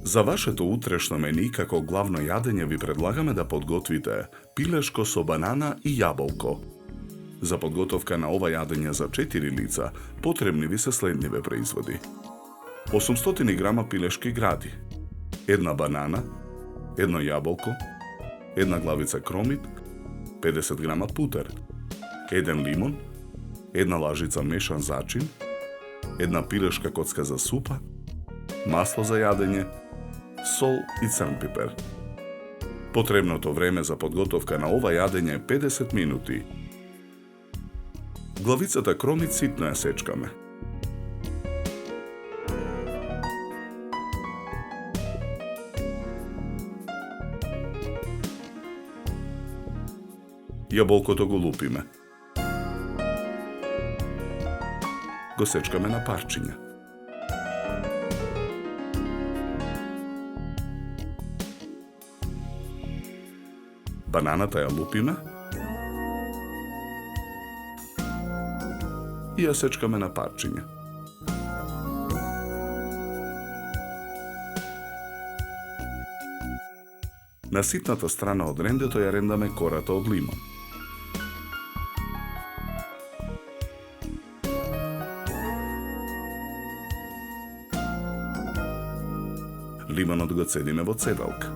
За вашето утрешно мени како главно јадење ви предлагаме да подготвите пилешко со банана и јаболко. За подготовка на ова јадење за 4 лица потребни ви се следниве производи: 800 грама пилешки гради, една банана, едно јаболко, една главица кромит, 50 грама путер, еден лимон, една лажица мешан зачин, една пилешка коцка за супа, масло за јадење, сол и црн пипер. Потребното време за подготовка на ова јадење е 50 минути. Главицата кромит ситно ја сечкаме. Јаболкото го лупиме. Го сечкаме на парчиња. Бананата ја лупиме и ја сечкаме на парчиња. На ситната страна од рендето ја рендаме кората од лимон. Лимонот го цедиме во цедалка.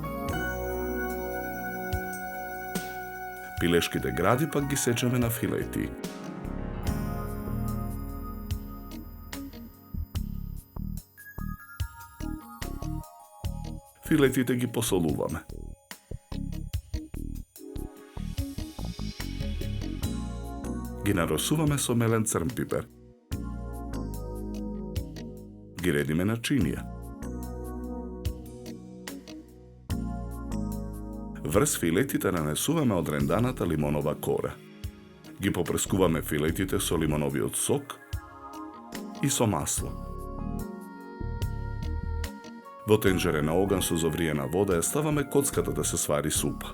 Пилешките гради пак ги сечеме на филети. Филетите ги посолуваме. Ги наросуваме со мелен црн пипер. Ги редиме на чинија. Врз филетите нанесуваме одренданата лимонова кора. Ги попрескуваме филетите со лимоновиот сок и со масло. Во тенџере на оган со зовриена вода ја ставаме коцката да се свари супа.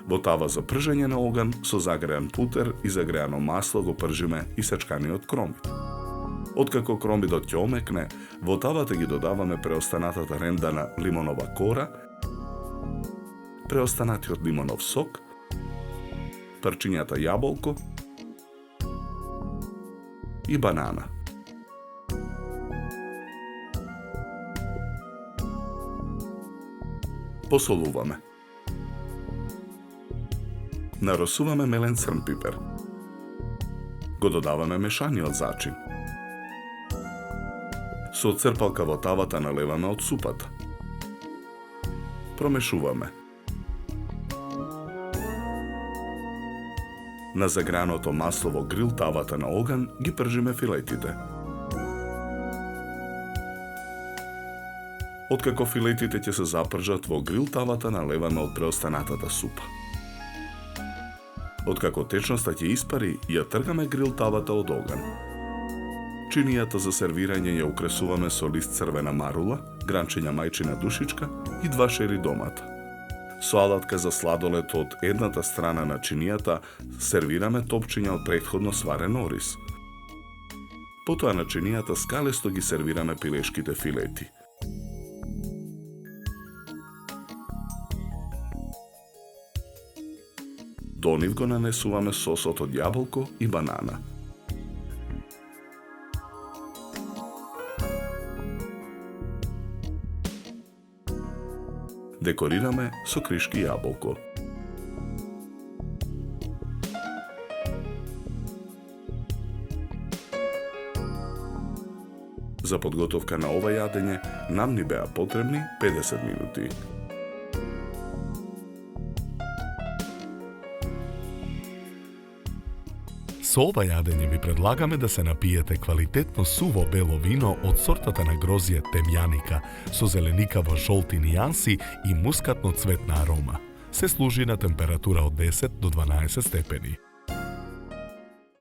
Во тава за пржење на оган со загреан путер и загреано масло го пржиме и сечканиот кромит. Откако кромитот ќе омекне, во тавата ги додаваме преостанатата рендана лимонова кора, преостанатиот лимонов сок, парчињата јаболко и банана. Посолуваме. Наросуваме мелен црн пипер. Го додаваме мешаниот зачин. Со црпалка во тавата налеваме од супата. Промешуваме. На заграното масло во грил тавата на оган ги пржиме филетите. Откако филетите ќе се запржат во грил тавата наливаме од преостанатата супа. Откако течноста ќе испари, ја тргаме грил тавата од оган. Чинијата за сервирање ја украсуваме со лист црвена марула, гранчиња мајчина душичка и 2 шери домата. Со алатка за сладолед од едната страна на чинијата сервираме топчиња од претходно сварен ориз. Потоа на чинијата скалесто ги сервираме пилешките филети. До нив го нанесуваме сосот од јаболко и банана. Декорираме со кришки јаболко. За подготовка на ова јадење нам ни беа потребни 50 минути. Со ова јадење ви предлагаме да се напиете квалитетно суво бело вино од сортата на грозје темјаника со зеленикаво жолти нијанси и мускатно цветна арома. Се служи на температура од 10 до 12 степени.